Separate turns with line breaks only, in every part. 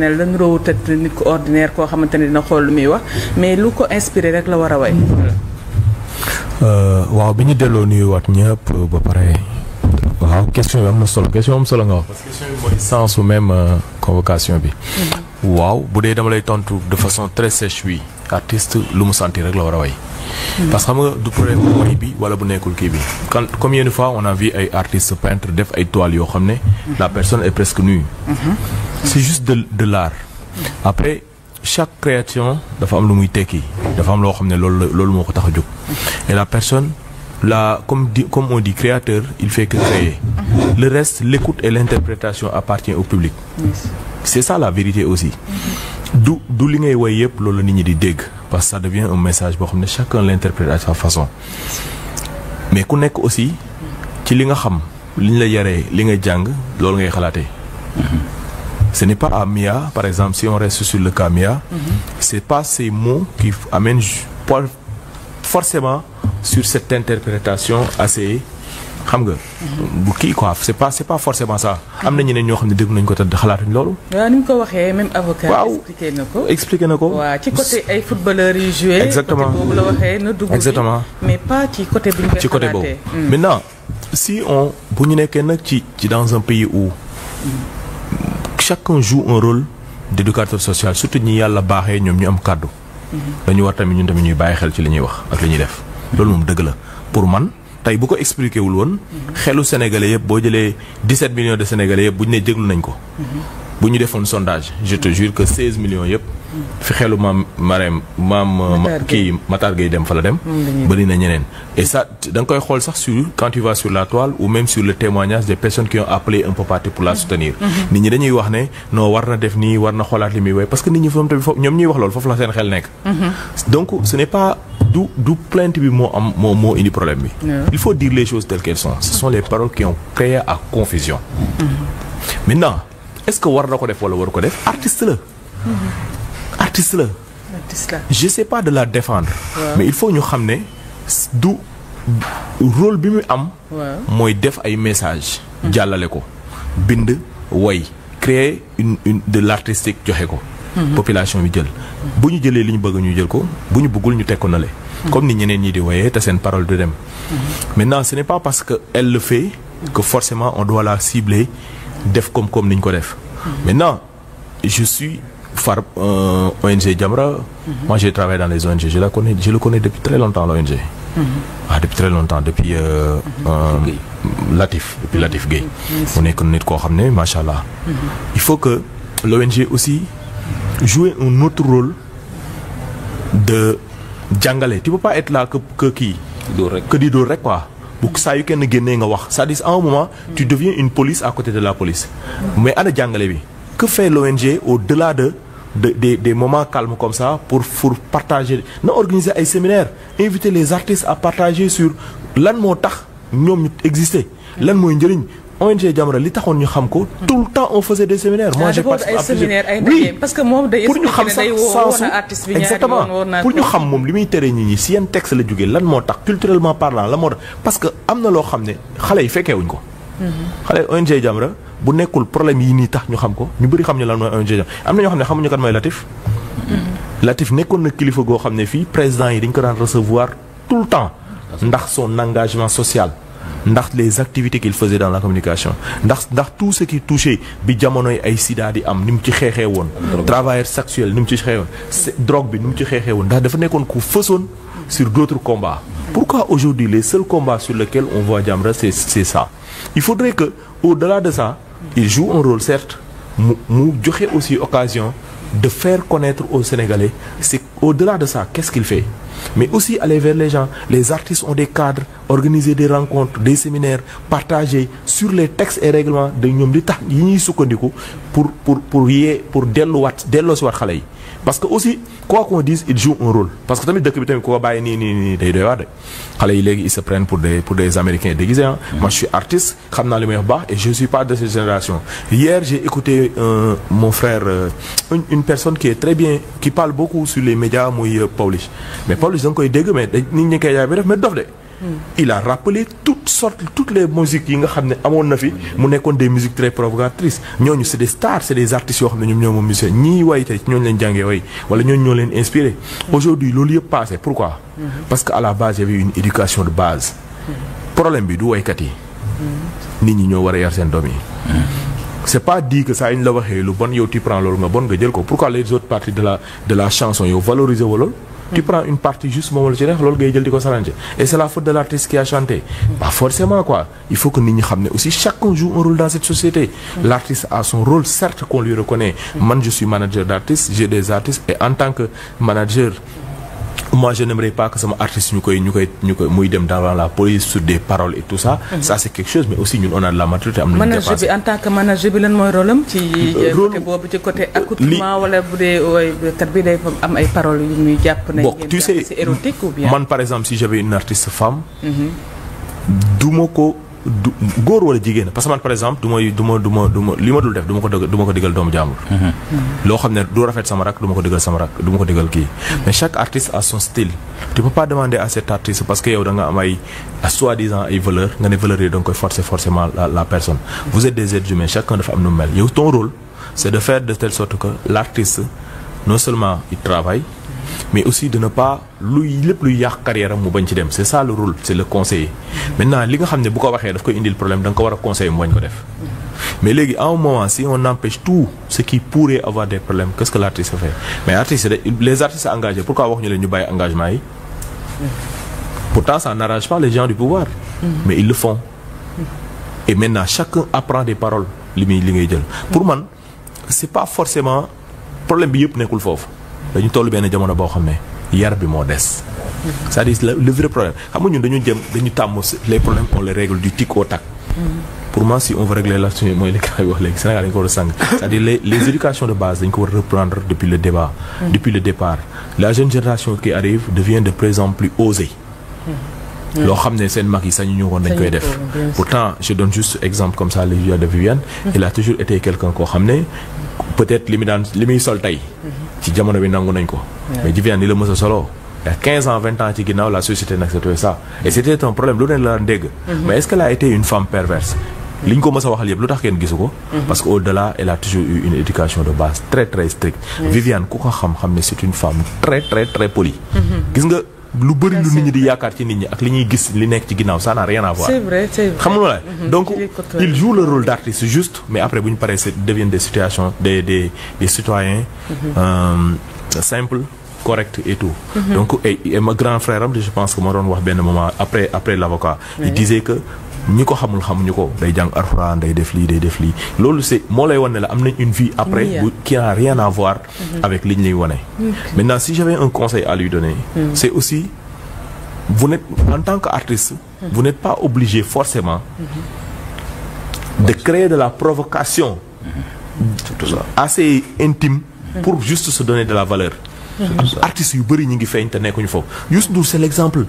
la nuroo tëdd nit ko ordinaire koo xamante ne dina xool lu muy wax mais lu ko inspiré rek la war a way.
waaw bi ñu delloo nuyuwaat ñëpp ba pare waaw question bi am na solo nga wax. parce que question bi mooy sens su même convocation bi. waaw bu dee dama lay tontu de façon très sèche oui artiste lu mu sentir rek la war a way. parce que xam nga du problème bu way bi wala bu nekkul kii bi. quand combien de fois on a vu ay artistes peintres def ay toiles yoo xam ne. la personne est presque nue. c'est juste de l'art. après chaque création dafa am lu muy tekki dafa am loo xam ne loolu moo ko tax a jóg. et la personne comme on dit créateur il fait que créer. le reste l'écoute et l'interprétation appartient au public. c'est ça la vérité aussi. du li ngay woy yëpp loolu la nit ñi di dégg parce que ça devient un message boo xam ne chacun l'interprète à sa façon. mais ku nekk aussi ci li nga xam li ñu la yaree li nga jàng loolu ngay xalaatee. ce n'est pas à Mia par exemple si on reste sur le cas Mia. c'est pas ces mots qui amènent forcément sur cette interprétation assez xam nga. bu kii quoi c'est pas forcément ça. am na ñeneen ñoo xam ne dégg nañ ko te xalaatuñ loolu.
waaw ni mu ko waxee même avocat.
waaw expliqué na ko.
waaw ci côté ay footballeurs yu joué.
exactement
côté boobu la waxee na dugg.
exactement
mais pas ci côté bi ñu koy xalaatee.
ci côté boobu. maintenant si on bu ñu nekkee nag ci dans un pays où chacun joue un rôle d'éducateur social surtout ñi yàlla baaxee ñoom ñu am kàddu. dañu war tamit ñun tamit ñuy bàyyi xel ci li ñuy wax ak li ñuy def. loolu moom dëgg la pour man. tey bu ko expliqué wul woon xelu sénégalais yëpp boo jëlee 17 millions de sénégalais yëpp bu ñu ne déglu nañ ko. bu ñu defoon sondage je te jure que 16 millions yëpp. fi xelu maam Matar Gueye dem fa la dem. bëri na ñeneen. et ça da nga koy xool sax sur quand tu vas sur la toile ou même sur le témoignage des personnes qui ont appelé un peu partout pour la soutenir. nit ñi dañuy wax ne non war na def nii war na xoolaat li muy woy parce que nit ñi foofu tamit ñoom ñuy wax loolu foofu la seen xel nekk. donc ce n'est pas. du plainte bi moo indi problème bi. il faut dire les choses telles qu'elles sont. ce sont les paroles qui ont créé à confusion. maintenant est-ce que war na ko def wala waru ko def artiste la. artiste la. je sais pas de la défendre. mais il faut ñu xam ne du rôle bi mu am. mooy def ay messages. jàllale ko bind way créer une de l'artistique joxe ko. population bi jël bu ñu jëlee li ñu bëgg ñu jël ko bu ñu bëggul ñu teg ko nale comme ni ñeneen ñi di woyee te seen parole du dem. maintenant ce n'est pas parce que elle le fait que forcément on doit la cibler def comme ni ñu ko def. maintenant je suis ONG Jamra. moi j'ai travaillé dans les ONG je le connais depuis très longtemps l'ONG. depuis très longtemps depuis Latif Gueye. mu nekk nit koo xam ne macha allah. il faut que l'ONG aussi jouer un autre rôle de jàngale tu peux pas être là que kii. que di dóor rek quoi. bu saa yu kenn génnee nga wax c'est-à-dire à un moment. tu deviens une police à côté de la police. mais ana jàngale bi. que fait l'ONG au-delà des moments calmes comme ça pour partager na organiser ay séminaires inviter les artistes à partager sur lan moo tax ñoom ñu exister lan mooy njëriñ. ONG Jamra li taxoon ñu xam ko tout le temps on faisait des séminaires. moi j'ai participé à plusieurs oui
parce que moom day
pour ñu xam sax sensu exactement pour ñu xam moom li muy tere nit ñi si yenn texte la jógee lan moo tax culturellement parlant lan moo tax parce que am na loo xam ne xale yi fekkee wuñ ko. xale ONG Jamra bu nekkul problème yi nii tax ñu xam ko ñu bëri xam ñu lan mooy ONG Jamra am na ñoo xam ne xamuñu kan mooy Latif. Latif nekkoon na kilifa goo xam ne fii président yi dañ ko daan recevoir tout le temps ndax son engagement social. ndax les activités qu'il faisait dans la communication ndax tout ce qui touchait bi jamonoy ay sida di am ni mu ci xeexee woon. travailleurs sexuels ni mu ci xeexee woon. drogue bi ni mu ci xeexee woon ndax dafa nekkoon ku fësoon sur d'autres combats. pourquoi aujourd'hui les seuls combats sur lesquels on voit Jamra c'est ça. il faudrait que au-delà de ça il joue un rôle certes mu joxe aussi occasion de faire connaître aux Sénégalais c'est au-delà de ça qu'est-ce qu'il fait. mais aussi aller vers les gens les artistes ont des cadres organiser des rencontres des séminaires partager sur les textes et règlements de ñoom li tax yi ñuy sukkandiku pour delloo si waat xale yi parce que aussi quoi qu'on dise il joue un rôle parce que tamit dëkk bi tamit ku ko bàyyi nii day doy waar de xale yi léegi ils se prennent pour des américains déguisés hein. moi je suis artiste xam naa li may wax baax et je suis pas de cette génération hier j'ai écouté mon frère une personne qui est très bien qui parle beaucoup sur les médias muy Pawlish mais Pawlish da nga koy dégg mais nit ñi koy jaay bi def mais dof de il a rappelé toutes les musiques yi nga xam ne amoon na fi mu nekkoon des musiques très provocatrices ñooñu c'est des stars c'est des artistes yoo xam ne ñoom ñoo moom musicien ñii way tey ñooñu leen jàngee way wala ñooñu ñoo leen inspiré aujourd'hui loolu yëpp passé pourquoi parce que à la base il y avait une éducation de base problème bi du waykat yi nit ñi ñoo war a yar seen doom yi c'est pas dit que ça ñu la waxee lu bon yow tu prends loolu nga bon nga jël ko pourquoi les autres parties de la chanson yow valoriser wa loolu tu prends une partie juste moom la ci neex loolu ngay jël di ko saranje et c'est la faute de l'artiste qui a chanté pas forcément quoi il faut que nit ñi xam ne aussi chacun joue un rôle dans cette société l'artiste a son rôle certes qu'on lui reconnaît man je suis manager d'artistes j'ai des artistes et en tant que manager moi je n'aimerais pas que sama artiste ñu koy muy dem devant la police sur des paroles et tout ça ça c'est quelque chose mais aussi ñun on a de la maturité am nañu dépassé
manager bi en tant que manager bi lan mooy rôle am ci côté boobu ci côté accoutrement wala bu dee kat bi day am ay paroles yu muy jàpp ne
tu sais
c'est érotique ou bien
man par exemple si j'avais une artiste femme duma ko góor wala jigéen parce que man par exemple du ma li ma dul def du ma ko digal doomu jàmbur loo xam ne du rafet sama rak du ma ko digal sama rak du ma ko digal kii mais chaque artiste a son style tu peux pas demander à cet artiste parce que yow da nga am ay soi-disant ay valeurs nga ne valeurs yi da nga koy forcer forcément la personne vous êtes des êtres humains chacun dafa am nu mel yow ton rôle c'est de faire de telle sorte que l'artiste non seulement il travaille mais aussi de ne pas lépp luy yàq carrière am mu bañ ci dem c'est ça le rôle c'est le conseiller maintenant li nga xam ne bu ko waxee daf koy indil problème da nga ko war a conseiller mu bañ ko def mais léegi à un moment si on empêche tout ce qui pourrait avoir des problèmes qu'est-ce que l'artiste fait mais les artistes engagés pourquoi wax ñu leen ñu bàyyi engagement yi pourtant ça n'arrange pas les gens du pouvoir mais ils le font et maintenant chacun apprend des paroles li ngay jël pour man c'est pas forcément problème bi yëpp nekkul foofu dañu toll benn jamono boo xam ne yar bi moo des c'est-à-dire le vrai problème xam nga ñun dañu tàmm les problèmes on les règle du tic au tac pour moi si on veut régler là mooy li kay wax léegi Sénégal dañu ko war a sàng c'est-à-dire les éducations de base dañu ko war a reprendre depuis le débat depuis le départ la jeune génération qui arrive devient de plus en plus osée loo xam ne seen mag yi sañu ñu woon dañ koy def pourtant je donne juste exemple comme ça les vieux de Viviane il a toujours été quelqu'un koo xam ne peut-être li muy sol tey ci jamono bi nangu nañ ko mais Viviane ni la mës a solo il y a 15 ans 20 ans ci ginnaaw la société n'acceptait ça et c'était un problème lu ne la dégg mais est-ce qu'elle a été une femme perverse li ñu ko mës a waxal yëpp lu tax kenn gisu ko parce que au-delà elle a toujours eu une éducation de base très très stricte Viviane ku ko xam ne c'est une femme très très très polie gis nga lu bëri lu nit ñi di yaakaar ci nit ñi ak li ñuy gis li nekk ci ginnaaw ça n'a rien à voir.
C'est vrai.
xam nga donc il joue le rôle d'artiste juste mais après bu ñu paree c'est deviennent des situations des citoyens simples corrects et tout. Donc et ma grand frère am je pense que ma doon wax benn moment après l'avocat il disait que ñi ko xamuñu ko day jàng Alxuraan day def lii loolu c'est moo lay wane la am nañ une vie après qui n'a rien à voir avec li ñu lay wane. Maintenant si j'avais un conseil à lui donner c'est aussi vous n'êtes en tant qu'artiste vous n'êtes pas obligé forcément de créer de la provocation assez intime pour juste se donner de la valeur. Artistes yu bari ñi ngi feeñ te nekkuñu foofu Youssou Ndour c'est l'exemple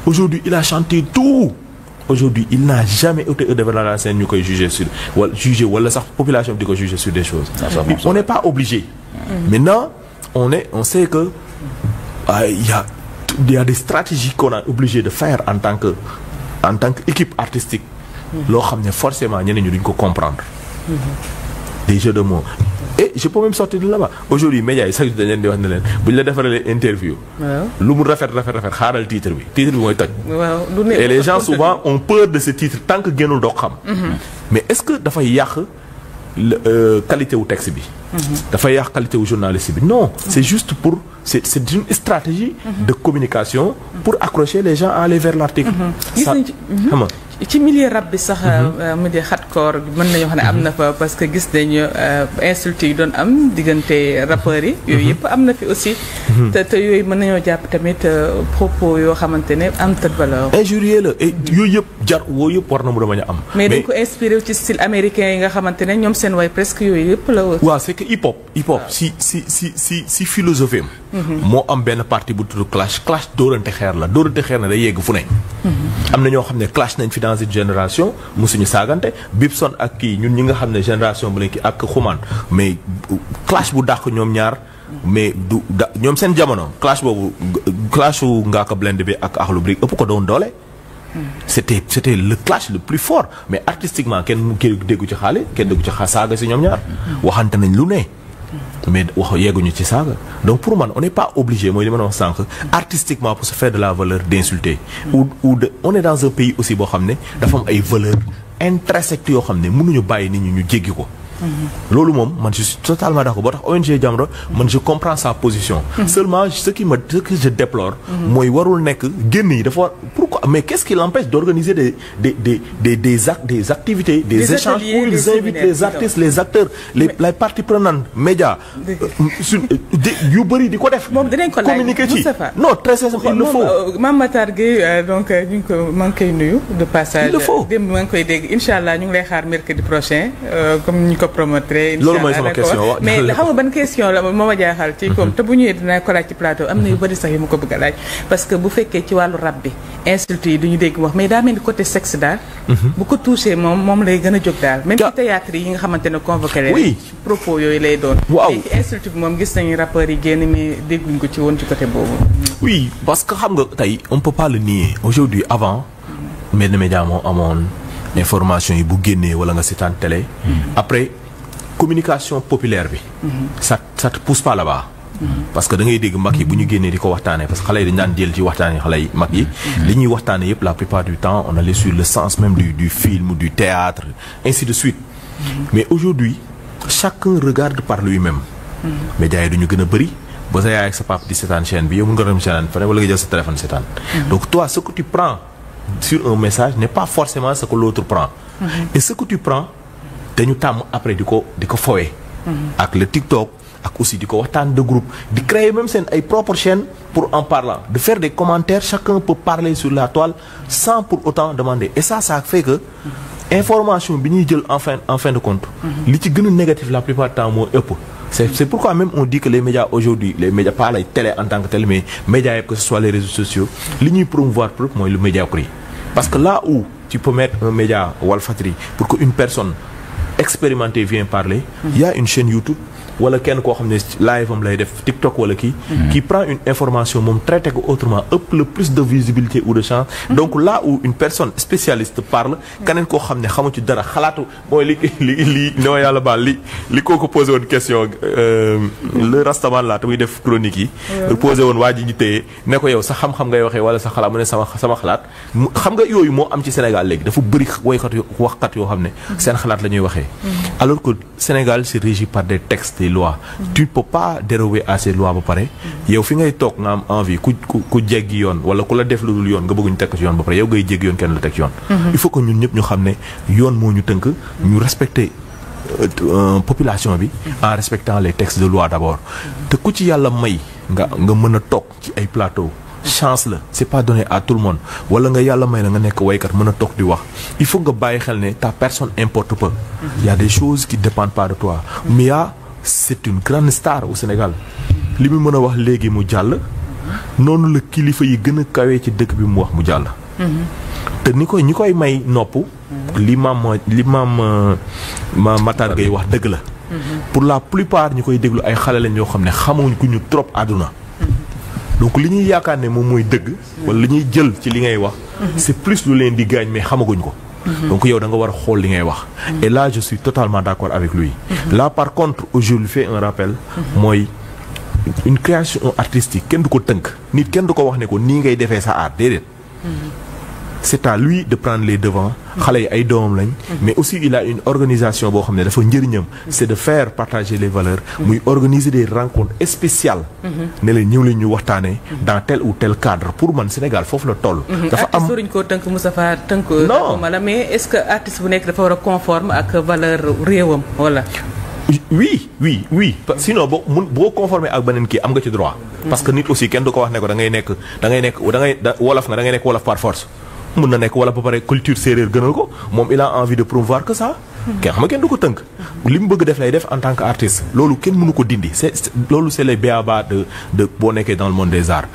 aujourd'hui il a chanté tout. Aujourd'hui il n'a jamais été devant la scène ñu koy juger wala sax population di ko juger sur des choses on n'est pas obligé maintenant on sait que il y a des stratégies qu'on est obligé de faire en tant que équipe artistique loo xam ne forcément ñeneen ñu duñ ko comprendre des jeux de mots et je peux même sortir de là-bas aujourd'hui médias yi sax dañ leen di wax ne leen bu ñu la defaree interview lu mu rafet xaaral titre bi mooy toj et les gens souvent ont peur de ce titre tant que génnul doo xam mais est-ce que dafay yàq qualité wu texte bi dafay yàq qualité wu journaliste bi non c'est juste pour c'est une stratégie de communication pour accrocher les gens à aller vers l'article ça xam nga
ci milieu rap bi sax mu di hardcore mën nañoo xam ne am na fa parce que gis nañu insultes yi doon am diggante rappeurs yi yooyu yëpp am na fi aussi te yooyu mën nañoo jàpp tamit propos yoo xamante ne am ta valeur
injurieux la et yooyu yëpp war na mu bañ a am
mais dañ ko inspiré ci style américain yi nga xamante ne ñoom seen way presque yooyu yëpp la
waaw c'est que hip hop si philosophie moo am benn partie bu tudd clash dóorante xeer na day yegg fu ne am na ñoo xam ne clash nañ fi dans une génération musuñu saagante Bibson ak kii ñun ñi nga xam ne génération bu nekk ak xumaan mais clash bu dàq ñoom ñaar mais ñoom seen jamono clash boobu clashu Ngaaka Blindé bi ak Akhlou Brick ëpp ko doon doole c'était le clash le plus fort mais artistiquement kenn déggu ci xaale kenn déggu ci saaga si ñoom ñaar waxante nañ lu ne mais wax yegguñu ci saaga donc pour man on n'est pas obligé mooy li ma wax sànq artistiquement pour se faire de la valeur d'insulter ou on est dans un pays aussi boo xam ne dafa am ay valeurs intrinsèques yoo xam ne mënuñu bàyyi nit ñi ñu jéggi ko loolu moom man je suis totalement d'accord boo tax ONG Jamra man je comprends sa position seulement ce que je déplore mooy warul nekk génn yi dafa war pourquoi mais qu'est-ce qui l'empêche d'organiser des activités des échanges où ils invitent les artistes les acteurs les parties prenantes médias yu bëri di ko def communiquer ci non très sincèrement il le faut
Mame Matar Gueye donc ñu ngi ko maa ngi koy nuyu de passage démb maa ngi koy dégg incha allah ñu ngi lay xaar mercredi prochain comme ñu ko promotré
loolu mooy sama question
mais xam nga ban question la moo ma jaaxal ci comme te bu ñëwee dinaa ko laaj ci plateau am na yu bëri sax yu ma ko bëgg a laaj parce que bu fekkee ci wàllu rap bi insulte yi duñu dégg wax mais daa mel ni côté sexe daal bu ko touché moom lay gën a jóg daal même ci théâtre yi nga xamante ne convoqué leen propos yooyu lay doon mais ci insulte bi moom gis nañu rappeurs yi génn mais dégguñ ko ci woon ci côté boobu
oui parce que xam nga tey on peut pas le nier aujourd'hui avant benn média moo amoon information yi bu génnee wala nga seetaan télé après communication populaire bi ça te pousse pas là-bas parce que da ngay dégg mag yi bu ñu génnee di ko waxtaanee parce que xale yi dañ daan jël ci waxtaanee xale yi mag yi li ñuy waxtaanee yëpp la plupart du temps on allait sur le sens même du film ou du théâtre ainsi de suite mais aujourd'hui chacun regarde par lui-même médias yi duñu gën a bëri ba sa yaay ak sa papa di seetaan chaîne bi yow mën nga dem seetaan feneen wala nga jël sa téléphone seetaan donc toi ce que tu prends sur un message n'est pas forcément ce que l'autre prend et ce que tu prends dañu tàmm après di ko fowee ak le TikTok ak aussi di ko waxtaan de groupe di créer même seen ay propre chaîne pour en parlant de faire des commentaires chacun peut parler sur la toile sans pour autant demander et ça fait que information bi ñuy jël en fin de compte li ci gën a négatif la plupart du temps moo ëpp c'est pourquoi même on dit que les médias aujourd'hui les médias pas lay télé en tant que tel mais médias yëpp que ce soit les réseaux sociaux li ñuy promouvoir pour mooy le médiocre parce que là où tu peux mettre un média Walfadjri pour que une personne expérimentée vient parler il y a une chaîne YouTube wala kenn koo xam ne live am lay def TikTok wala kii qui prend une information moom traité ko autrement ëpp le plus de visibilité ou de chance donc là où une personne spécialiste parle keneen koo xam ne xamu ci dara xalaatu mooy li noo yàlla baal li koo ko posé woon question le rastaman la te muy def chronique yi posé woon waa ji ñu téye ne ko yow sa xam-xam ngay waxee wala sa xalaat mu ne sama xalaat xam nga yooyu moo am ci Sénégal léegi dafa bëri waxkat yoo xam ne seen xalaat la ñuy waxee alors que Sénégal c'est régi par des textes lois tu peux pas déroger à ces lois ba pare yow fi ngay toog nga am envie ku jéggi yoon wala ku la def lu dul yoon nga bëgg ñu teg ci yoon ba pare yow ngay jéggi yoon kenn la teg ci yoon il faut que ñun ñëpp ñu xam ne yoon moo ñu tënk ñu respecter population bi en respectant les textes de loi d'abord te ku ci yàlla may nga mën a toog ci ay plateau chance la c'est pas donné à tout le monde wala nga yàlla may la nga nekk waykat mën a toog di wax il faut nga bàyyi xel ne ta personne importe peu il y a des choses qui dépendent pas de toi mais c'est une grande star au Sénégal li mu mën a wax léegi mu jàll noonu la kilifa yi gën a kawee ci dëkk bi mu wax mu jàll te ñi koy may nopp li maam Matar Gueye wax dëgg la pour la plupart ñi koy déglu ay xale lañ yoo xam ne xamuñ ku ñu trop àdduna donc li ñuy yaakaar ne moom mooy dëgg wala li ñuy jël ci li ngay wax c'est plus lu leen di gaañ mais xamaguñ ko donc yow da nga war a xool li ngay wax et là je suis totalement d'accord avec lui là par contre je lui fais un rappel mooy une création artistique kenn du ko tënk nit kenn du ko wax ne ko nii ngay defee sa art déedéet c'est à lui de prendre les devants xale yi ay doomam lañ mais aussi il a une organisation boo xam ne dafa njëriñam c'est de faire partager les valeurs muy organiser des rencontres spéciales ne leen ñëw leen ñu waxtaanee dans tel ou tel cadre pour man Sénégal foofu la toll
dafa am artiste ko tënk Moustapha tënk non mais est-ce que artiste bu nekk dafa war a conforme ak valeur réewam wala oui sinon boo conformé ak beneen kii am nga ci droit parce que nit aussi kenn du ko wax ne ko da ngay nekk wolof nga da ngay nekk wolof par force mën na nekk wala ba pare culture séeréer gënal ko moom il a envie de promouvoir que ça kenn du ko tënk li mu bëgg def lay def en tant que artiste loolu kenn mënu ko dindi loolu c'est les b.a.-ba de boo nekkee dans le monde des arts